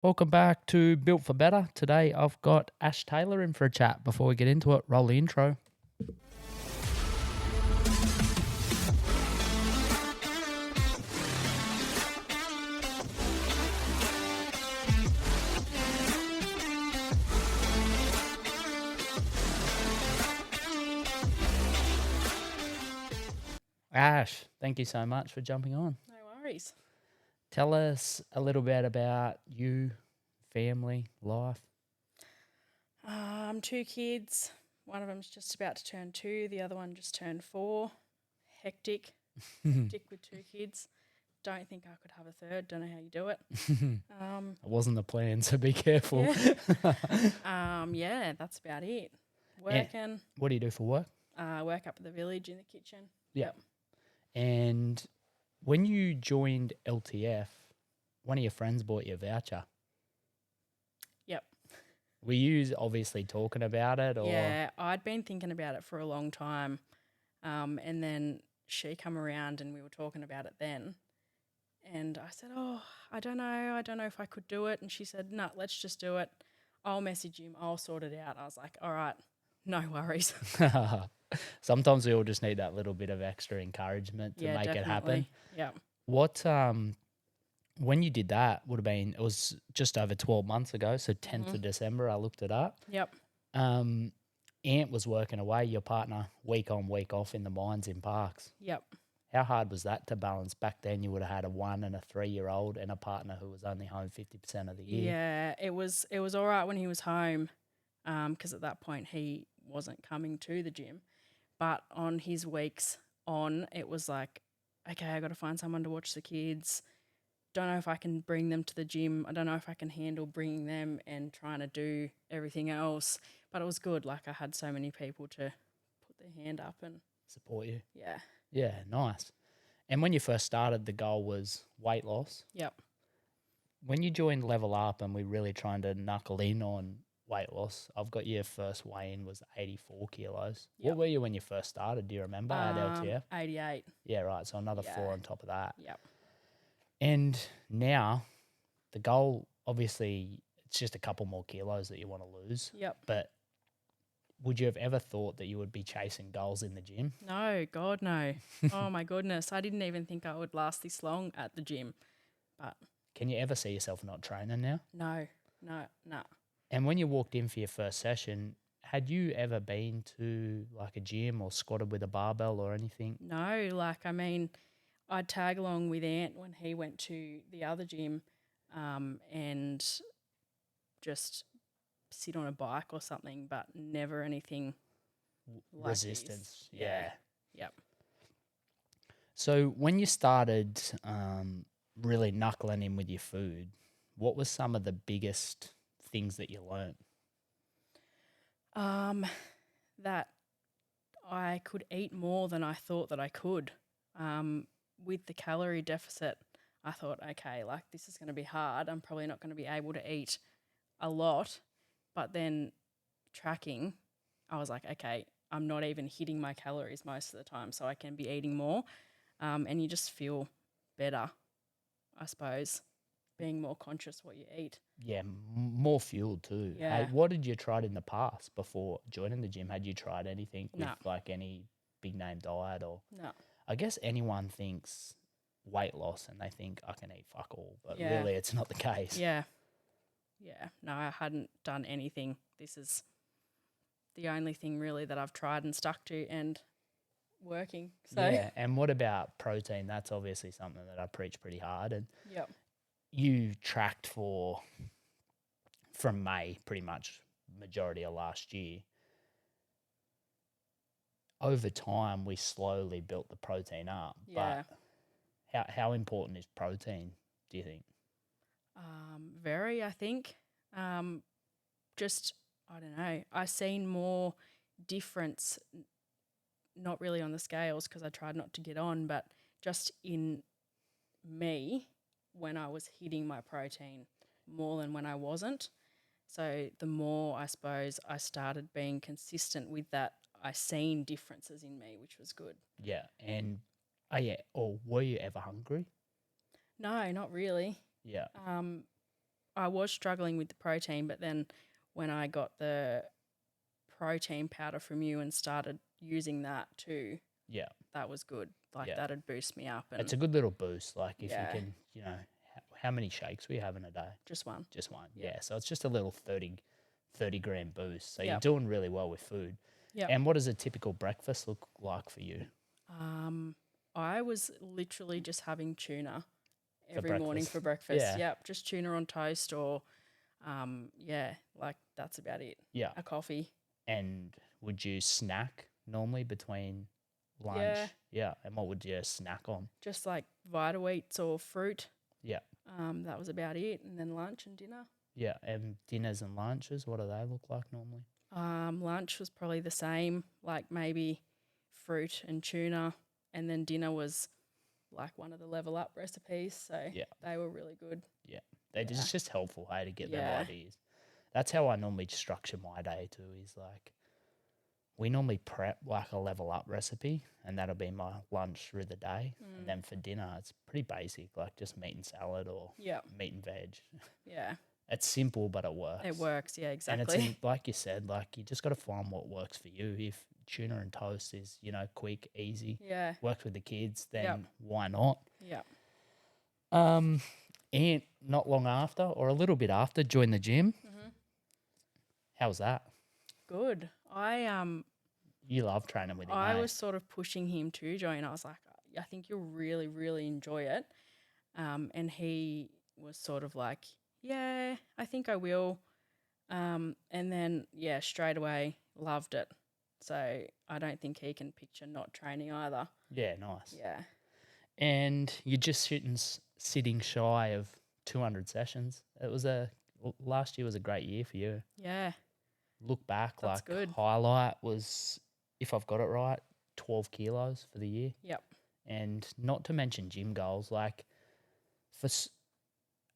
Welcome back to Built for Better. Today I've got Ash Taylor in for a chat. Before we get into it, roll the intro. Ash, thank you so much for jumping on. No worries. Tell us a little bit about you, family, life. Two kids. One of them's just about to turn 2. The other one just turned 4. Hectic. Hectic with 2 kids. Don't think I could have a third. Don't know how you do it. It wasn't the plan, so be careful. Yeah, that's about it. And Working. what do you do for work? Work up at the village in the kitchen. Yeah. And when you joined LTF, one of your friends bought you a voucher. Yep. Were you obviously talking about it, or Yeah, I'd been thinking about it for a long time. And then she come around and we were talking about it then. And I said, "Oh, I don't know. I don't know if I could do it." And she said, "No, let's just do it. I'll message him. I'll sort it out." I was like, "All right, no worries." sometimes we all just need that little bit of extra encouragement to Yeah, make it happen. definitely. Yeah. What when you did that would have been, it was just over 12 months ago, so 10th of December I looked it up. Yep. Um Ant was working away, your partner, week on, week off in the mines in Parks. Yep. How hard was that to balance? Back then you would have had a 1 and a 3-year-old and a partner who was only home 50% of the year. Yeah, it was all right when he was home, because at that point he wasn't coming to the gym. But on his weeks on, it was like, okay, I got to find someone to watch the kids. Don't know if I can bring them to the gym. I don't know if I can handle bringing them and trying to do everything else. But it was good. Like I had so many people to put their hand up and Support you. yeah. Yeah, nice. And when you first started, the goal was weight loss. Yep. When you joined Level Up and we really trying to knuckle in on weight loss, I've got your first weigh in was 84 kilos. What Yep. were you when you first started? Do you remember at LTF? 88. Yeah, right. So another Yeah. 4 on top of that. Yep. And now the goal, obviously, it's just a couple more kilos that you want to lose. Yep. But would you have ever thought that you would be chasing goals in the gym? No, God, no. Oh my goodness. I didn't even think I would last this long at the gym. But Can you ever see yourself not training now? no, no, no. And when you walked in for your first session, had you ever been to like a gym or squatted with a barbell or anything? No, like, I mean, I'd tag along with Ant when he went to the other gym, and just sit on a bike or something, but never anything like this. Resistance, yeah. Yep. So when you started really knuckling in with your food, what was some of the biggest things that you learnt? That I could eat more than I thought that I could. With the calorie deficit, I thought, okay, like this is going to be hard. I'm probably not going to be able to eat a lot. But then tracking, I was like, okay, I'm not even hitting my calories most of the time, so I can be eating more. And you just feel better, I suppose, being more conscious what you eat. Yeah, more fuel too. Yeah. What did you tried in the past before joining the gym? Had you tried anything with No. like any big name diet or? No. I guess anyone thinks weight loss and they think I can eat fuck all, but Yeah. really it's not the case. Yeah. Yeah. No, I hadn't done anything. This is the only thing really that I've tried and stuck to and working. So Yeah, and what about protein? That's obviously something that I preach pretty hard. And yep. you tracked for from May, pretty much majority of last year. Over time, we slowly built the protein up. Yeah. But how important is protein, do you think? Very, I think. Just I don't know. I seen more difference, not really on the scales because I tried not to get on, but just in me when I was hitting my protein more than when I wasn't. So the more I suppose I started being consistent with that, I seen differences in me, which was good. Yeah, and yeah, or were you ever hungry? No, not really. Yeah, Um, I was struggling with the protein, but then when I got the protein powder from you and started using that too, Yeah. that was good. Like Yeah. that'd boost me up, It's and a good little boost. Like if you yeah, can, how many shakes we have in a day? just one. Just one. Yep. Yeah. So it's just a little 30 gram boost. So you're Yep. doing really well with food. Yep. And what does a typical breakfast look like for you I was literally just having tuna for every morning breakfast? for breakfast. Yeah. Yep, just tuna on toast or, yeah, like that's about it. Yeah. A coffee. And would you snack normally between lunch? Yeah. Yeah. And what would you snack on? Just like Vita Wheats or fruit. Yeah. That was about it, and then lunch and dinner. Yeah. And dinners and lunches, what do they look like normally? Lunch was probably the same, like maybe fruit and tuna, and then dinner was like one of the level up recipes. So Yeah. they were really good. Yeah. Yeah. It's just helpful, hey, to get them Yeah. ideas. That's how I normally structure my day too, is like we normally prep like a level up recipe and that'll be my lunch through the day. And then for dinner it's pretty basic, like just meat and salad or Yeah. meat and veg. Yeah. It's simple but it works. It works. Yeah, And exactly. it's like you said, like you just got to find what works for you. If tuna and toast is, quick, easy, Yeah. works with the kids, then Yep. why not? Yeah. And not long after, or a little bit after, joined the gym. Mm-hmm. How was that? Good. You love training with him, I eh? was sort of pushing him to join. I was like, I think you'll really, really enjoy it. And he was sort of like, yeah, I think I will. And then, yeah, straight away loved it. So I don't think he can picture not training either. Yeah, nice. Yeah. And you're just sitting shy of 200 sessions. Last year was a great year for you. Yeah. Look back, That's like good. highlight was, if I've got it right, 12 kilos for the year. Yep. And not to mention gym goals, like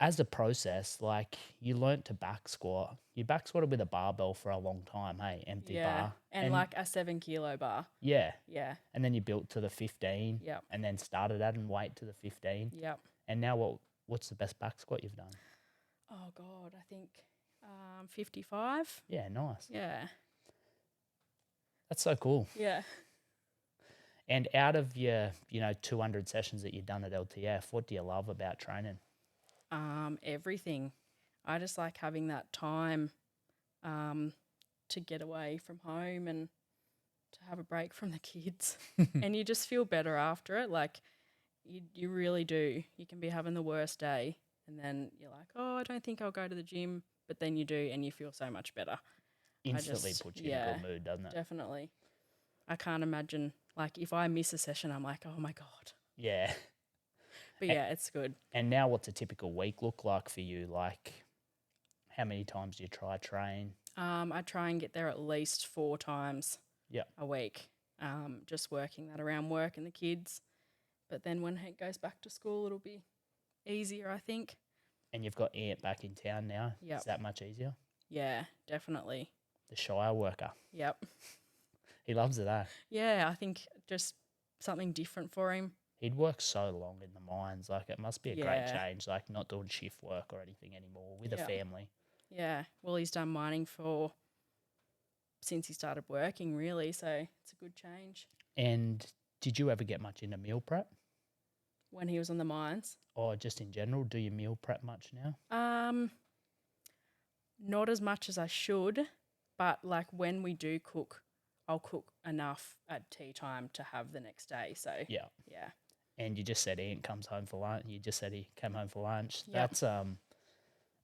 as a process, like you learnt to back squat. You back squatted with a barbell for a long time, hey, empty Yeah. bar. And like a 7 kilo bar. Yeah. Yeah. And then you built to the 15. Yep. And then started adding weight to the 15. Yep. And now what's the best back squat you've done? Oh, God, I think 55. Yeah, nice. Yeah. That's so cool. Yeah. And out of your, 200 sessions that you've done at LTF, what do you love about training? Everything. I just like having that time to get away from home and to have a break from the kids. And you just feel better after it. Like you really do. You can be having the worst day and then you're like, oh, I don't think I'll go to the gym. But then you do and you feel so much better. Instantly puts you in a good mood, doesn't it? Definitely. I can't imagine, like, if I miss a session, I'm like, oh, my God. Yeah. But, yeah, it's good. And now what's a typical week look like for you? Like, how many times do you train? I try and get there at least 4 times a week, just working that around work and the kids. But then when Hank goes back to school, it'll be easier, I think. And you've got Ant back in town now. Yep. Is that much easier? Yeah, definitely. The Shire worker. Yep. He loves it, eh? Yeah, I think just something different for him. He'd worked so long in the mines. Like, it must be a great Yeah. change, like not doing shift work or anything anymore with a Yeah. family. Yeah. Well, he's done mining since he started working, really, so it's a good change. And did you ever get much into meal prep? When he was on the mines? Or just in general, do you meal prep much now? Not as much as I should, but like when we do cook, I'll cook enough at tea time to have the next day. So Yeah. yeah. And you just said Ant comes home for lunch. You just said he came home for lunch. Yep. That's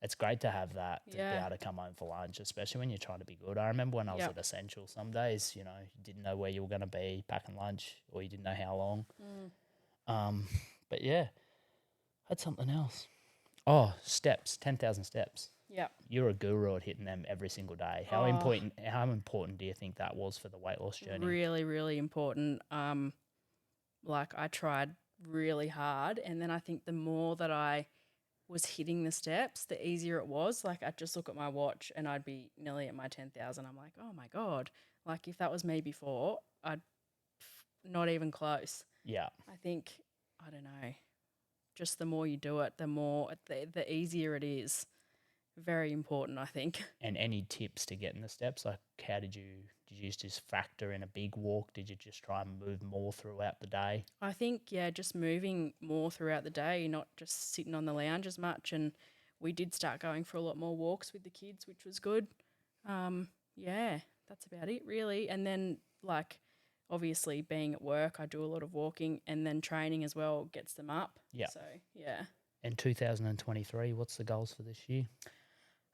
it's great to have that, to be Yeah. able to come home for lunch, especially when you're trying to be good. I remember when I was Yep. at Essential, some days, you didn't know where you were going to be packing lunch or you didn't know how long. But yeah, had something else. Oh, steps, 10,000 steps. Yeah. You're a guru at hitting them every single day. How important do you think that was for the weight loss journey? Really, really important. Like I tried really hard, and then I think the more that I was hitting the steps, the easier it was. Like I'd just look at my watch and I'd be nearly at my 10,000. I'm like, oh my God. Like if that was me before, not even close. Yeah. I think, I don't know, just the more you do it, the more, the easier it is. very important, I think. And any tips to getting the steps? Like, how did you just factor in a big walk? Did you just try and move more throughout the day? I think, yeah, just moving more throughout the day, not just sitting on the lounge as much. And we did start going for a lot more walks with the kids, which was good. Yeah, that's about it, really. And then, like, obviously being at work, I do a lot of walking, and then training as well gets them up. Yeah. So, yeah. In 2023, what's the goals for this year?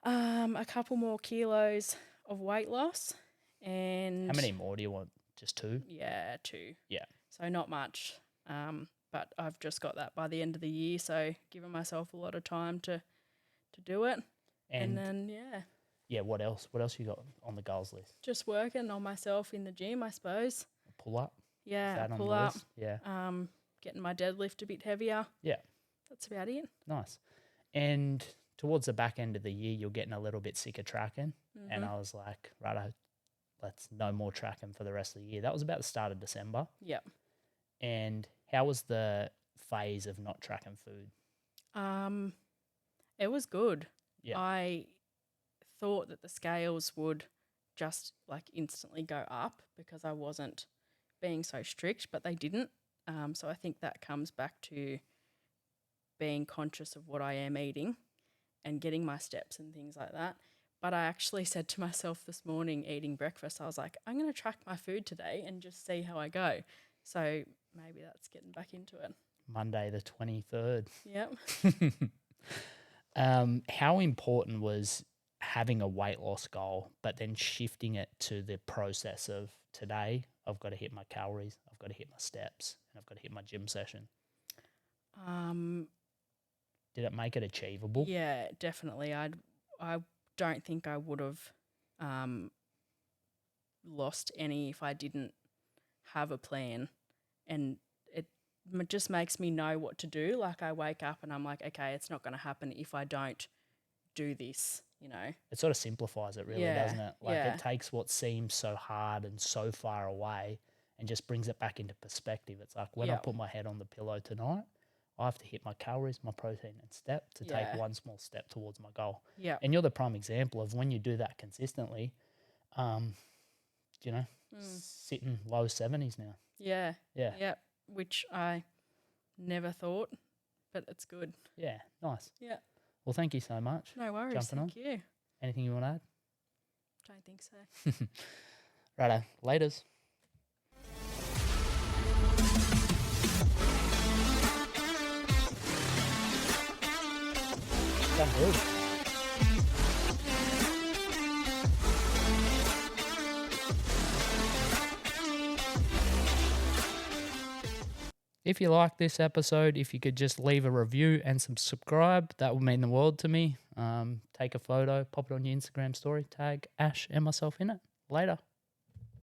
A couple more kilos of weight loss. And How many more do you want? Just 2? Yeah, 2. Yeah. So not much. But I've just got that by the end of the year, so giving myself a lot of time to do it. And then, yeah. Yeah, what else? What else you got on the goals list? Just working on myself in the gym, I suppose. Pull up? Yeah, That on pull the up. list? Yeah. Getting my deadlift a bit heavier. Yeah. That's about it. Nice. And towards the back end of the year, you're getting a little bit sick of tracking. Mm-hmm. And I was like, right, let's no more tracking for the rest of the year. That was about the start of December. Yep. And how was the phase of not tracking food? It was good. Yeah. I thought that the scales would just like instantly go up because I wasn't being so strict, but they didn't. So I think that comes back to being conscious of what I am eating and getting my steps and things like that. But I actually said to myself this morning eating breakfast, I was like, I'm going to track my food today and just see how I go. So maybe that's getting back into it. Monday the 23rd. Yep. How important was having a weight loss goal, but then shifting it to the process of today, I've got to hit my calories, I've got to hit my steps, and I've got to hit my gym session? Did it make it achievable? Yeah, definitely. I don't think I would have lost any if I didn't have a plan, and it just makes me know what to do. Like I wake up and I'm like, okay, it's not going to happen if I don't do this, you know. It sort of simplifies it really, Yeah, doesn't it? Like yeah. it takes what seems so hard and so far away and just brings it back into perspective. It's like when I Yeah. put my head on the pillow tonight, I have to hit my calories, my protein and step to take Yeah. one small step towards my goal. Yeah. And you're the prime example of when you do that consistently, you know, sitting low 70s now. Yeah. Yeah. Yeah. Which I never thought, but it's good. Yeah, nice. Yeah. Well, thank you so much. No worries. Jumping on. Thank you. Anything you want to add? Don't think so. Righto, laters. Done good. If you like this episode, if you could just leave a review and subscribe, that would mean the world to me. Take a photo, pop it on your Instagram story, tag Ash and myself in it. Later.